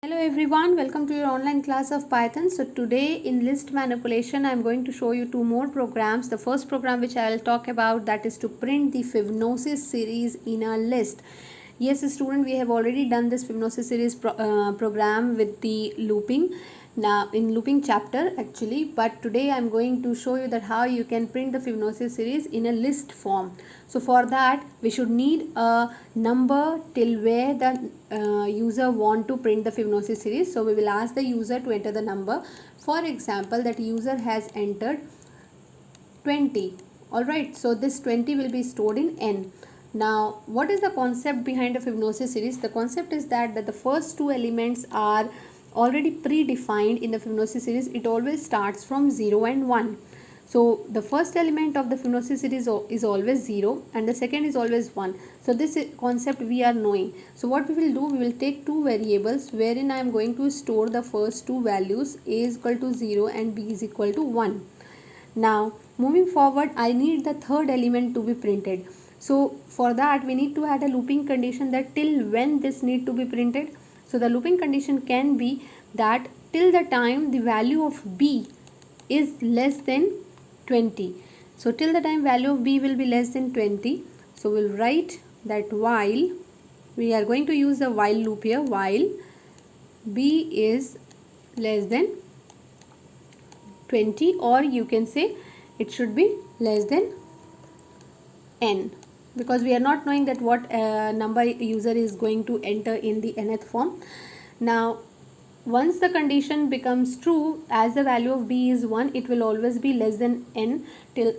Hello everyone, welcome to your online class of Python. So today in list manipulation I am going to show you two more programs. The first program which I will talk about, that is to print the Fibonacci series in a list. Yes student, we have already done this Fibonacci series program with the looping, now in looping chapter actually, but today I am going to show you that how you can print the Fibonacci series in a list form. So for that we should need a number till where the user want to print the Fibonacci series. So we will ask the user to enter the number. For example, that user has entered 20. Alright, so this 20 will be stored in n. Now what is the concept behind the Fibonacci series? The concept is that the first two elements are already predefined in the Fibonacci series. It always starts from 0 and 1. So the first element of the Fibonacci series is always 0 and the second is always 1. So this concept we are knowing. So what we will do, we will take two variables wherein I am going to store the first two values, a is equal to 0 and b is equal to 1. Now moving forward, I need the third element to be printed. So for that we need to add a looping condition that till when this need to be printed. So the looping condition can be that till the time the value of b is less than 20. So till the time value of b will be less than 20. So we'll write that while, we are going to use the while loop here, while b is less than 20, or you can say it should be less than n, because we are not knowing that what number user is going to enter in the nth form. Now once the condition becomes true, as the value of b is 1, it will always be less than n till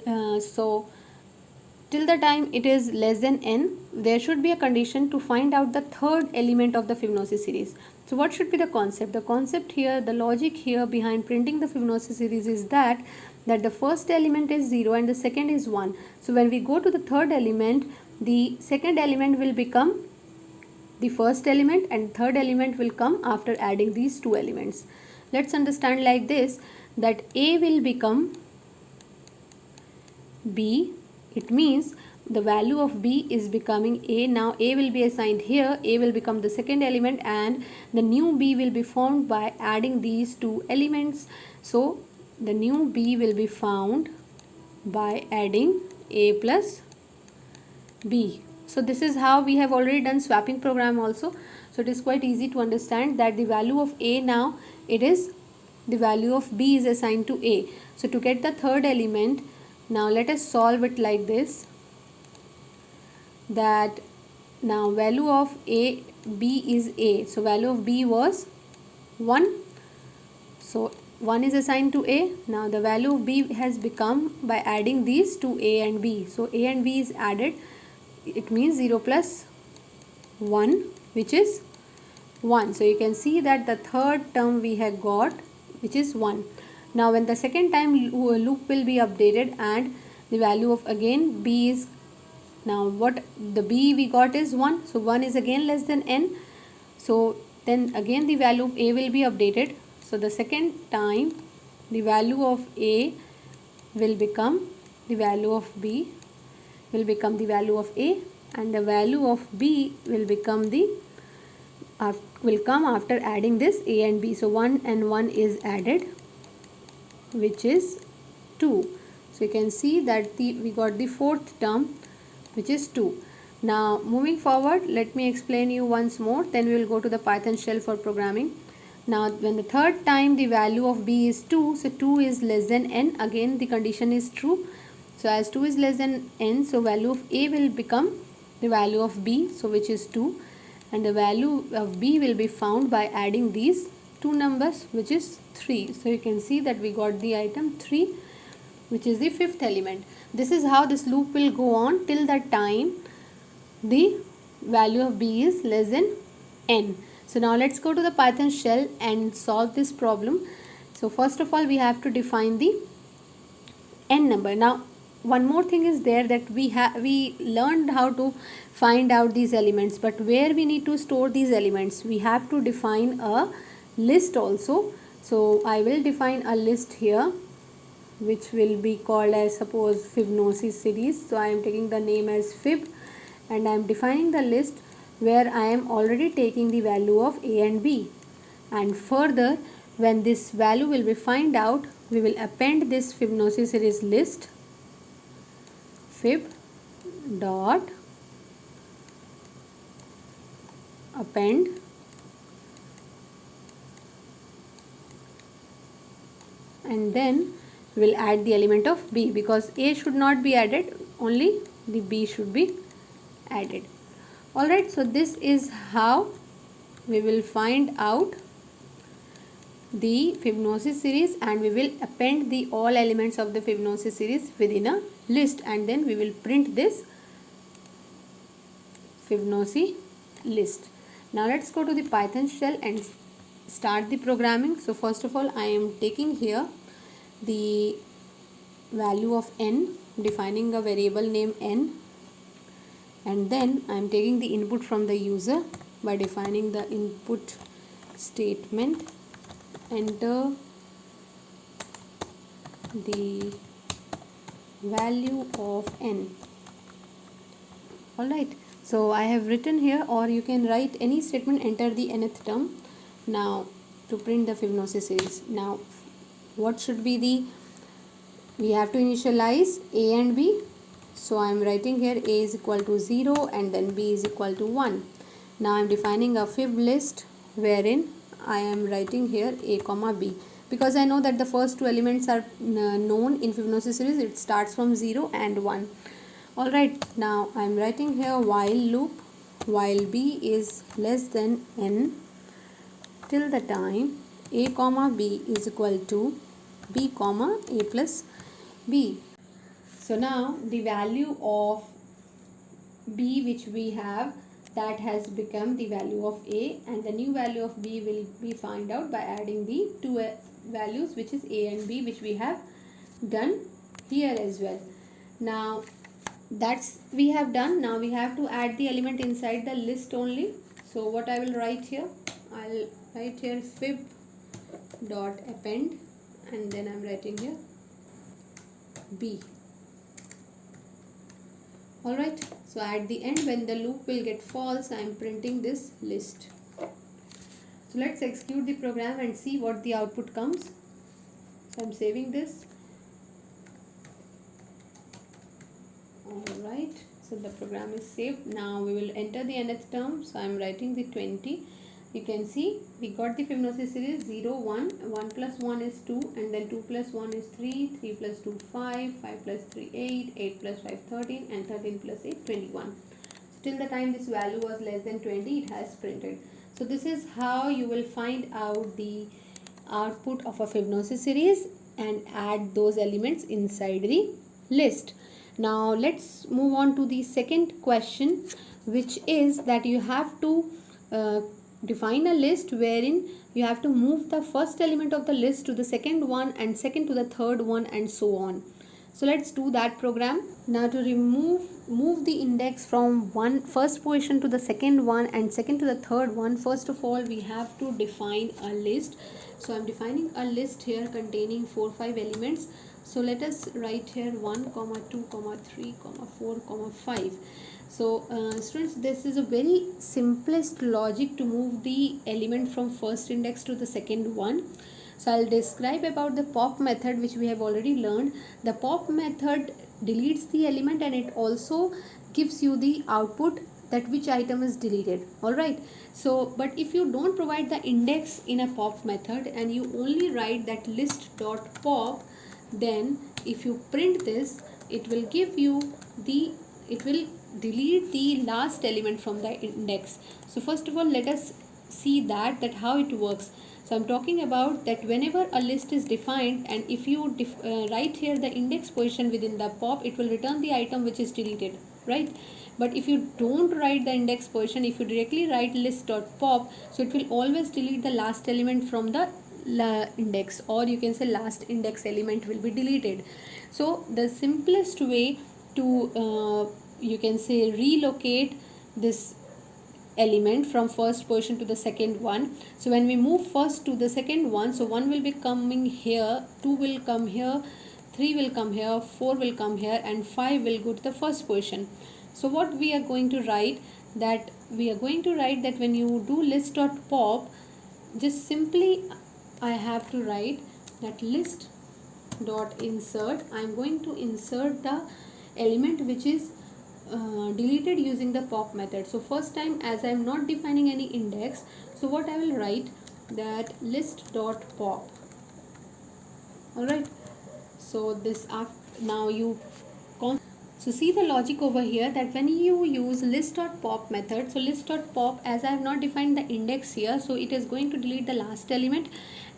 till the time it is less than n, there should be a condition to find out the third element of the Fibonacci series. So what should be the concept? The concept here, the logic here behind printing the Fibonacci series is that the first element is 0 and the second is 1. So when we go to the third element, the second element will become the first element and third element will come after adding these two elements. Let's understand like this, that a will become b. It means the value of b is becoming a. Now a will be assigned here, a will become the second element and the new b will be formed by adding these two elements. So the new b will be found by adding a plus b. So this is how we have already done swapping program also. So it is quite easy to understand that the value of a, now it is the value of b is assigned to a. So to get the third element, now let us solve it like this, that now value of a, b is a. So value of b was 1. So 1 is assigned to a. Now the value of b has become by adding these to a and b. So a and b is added. It means 0 plus 1, which is 1. So you can see that the third term we have got, which is 1. Now when the second time loop will be updated and the value of again b is, now what the b we got is 1. So 1 is again less than n. So then again the value of a will be updated. So the second time the value of a will become the value of b, will become the value of a, and the value of b will become the will come after adding this a and b. So 1 and 1 is added, which is 2. So you can see that we got the fourth term, which is 2. Now moving forward, let me explain you once more, then we will go to the Python shell for programming. Now when the third time the value of b is 2, so 2 is less than n, again the condition is true. So as 2 is less than n, so value of a will become the value of b, so which is 2, and the value of b will be found by adding these two numbers, which is 3. So you can see that we got the item 3, which is the fifth element. This is how this loop will go on till the time the value of b is less than n. So now let's go to the Python shell and solve this problem. So first of all we have to define the n number. Now one more thing is there, that we learned how to find out these elements, but where we need to store these elements, we have to define a list also. So I will define a list here, which will be called as, suppose, Fibonacci series. So I am taking the name as fib and I am defining the list where I am already taking the value of a and b. and further when this value will be find out, we will append this Fibonacci series list fib dot append and then we will add the element of B, because A should not be added, only the B should be added. Alright, so this is how we will find out the Fibonacci series, and we will append the all elements of the Fibonacci series within a list, and then we will print this Fibonacci list. Now let's go to the Python shell and start the programming. So first of all, I am taking here the value of n, defining a variable name n, and then I am taking the input from the user by defining the input statement. Enter the value of n. Alright, so I have written here, or you can write any statement, enter the nth term. Now to print the Fibonacci series. Now what should be the, we have to initialize a and b. So I am writing here a is equal to 0 and then b is equal to 1. Now I am defining a fib list wherein I am writing here a comma b, because I know that the first two elements are known in Fibonacci series. It starts from 0 and 1. Alright, now I am writing here while loop while b is less than n till the time a comma b is equal to b comma a plus b. So now the value of b which we have, that has become the value of a, and the new value of b will be found out by adding the two values, which is a and b, which we have done here as well. Now that's we have done. Now we have to add the element inside the list only. So what I will write here, I'll write here fib dot append, and then I'm writing here b. Alright, so at the end when the loop will get false, I am printing this list. So let's execute the program and see what the output comes. So I'm saving this. Alright, so the program is saved. Now we will enter the nth term. So I'm writing the 20. You can see we got the Fibonacci series 0, 1, 1 plus 1 is 2, and then 2 plus 1 is 3, 3 plus 2 5, 5 plus 3 8, 8 plus 5 13, and 13 plus 8 21. So till the time this value was less than 20, it has printed. So this is how you will find out the output of a Fibonacci series and add those elements inside the list. Now let's move on to the second question, which is that you have to define a list wherein you have to move the first element of the list to the second one, and second to the third one, and so on. So let's do that program. Now to move the index from first position to the second one and second to the third one, first of all we have to define a list. So I'm defining a list here containing 4 5 elements. So let us write here 1 comma 2 comma 3 comma 4 comma 5. So students, this is a very simplest logic to move the element from first index to the second one. So I'll describe about the pop method, which we have already learned. The pop method deletes the element and it also gives you the output that which item is deleted. Alright, so but if you don't provide the index in a pop method and you only write that list.pop, then if you print this, it will give you the, it will delete the last element from the index. So first of all, let us see that how it works. So I'm talking about that whenever a list is defined, and if you write here the index position within the pop, it will return the item which is deleted, right? But if you don't write the index position, if you directly write list.pop, so it will always delete the last element from the index, or you can say last index element will be deleted. So the simplest way to you can say relocate this element from first position to the second one. So when we move first to the second one, so 1 will be coming here, 2 will come here, 3 will come here, 4 will come here, and 5 will go to the first position. So what we are going to write, that we are going to write that when you do list.pop, just simply I have to write that list dot insert. I am going to insert the element which is deleted using the pop method. So first time, as I am not defining any index, so what I will write, that list dot pop. Alright, so this now you so see the logic over here, that when you use list.pop method, so list.pop, as I have not defined the index here, so it is going to delete the last element,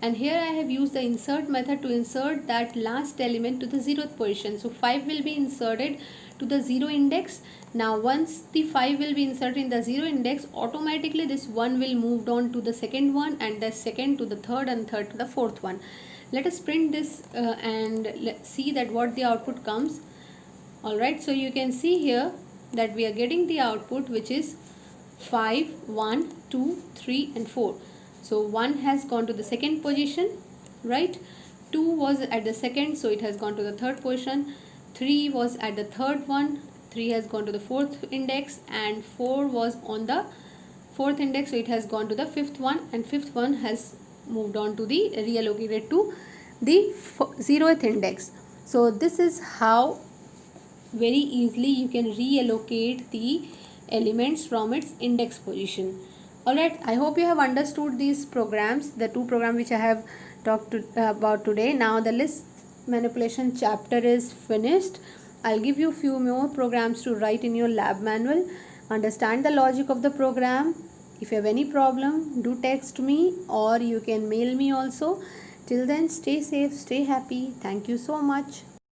and here I have used the insert method to insert that last element to the 0th position. So 5 will be inserted to the 0 index. Now once the 5 will be inserted in the 0 index, automatically this 1 will move on to the second one, and the second to the third, and third to the fourth one. Let us print this and let's see that what the output comes. Alright, so you can see here that we are getting the output which is 5, 1, 2, 3 and 4. So 1 has gone to the second position, right? 2 was at the second, so it has gone to the third position. 3 was at the third one, 3 has gone to the fourth index, and 4 was on the fourth index, so it has gone to the fifth one, and fifth one has moved on to the reallocated to the 0th index. So this is how very easily you can reallocate the elements from its index position. Alright, I hope you have understood these programs, the two programs which I have talked about today. Now the list manipulation chapter is finished. I'll give you few more programs to write in your lab manual. Understand the logic of the program. If you have any problem, do text me or you can mail me also. Till then, stay safe, stay happy. Thank you so much.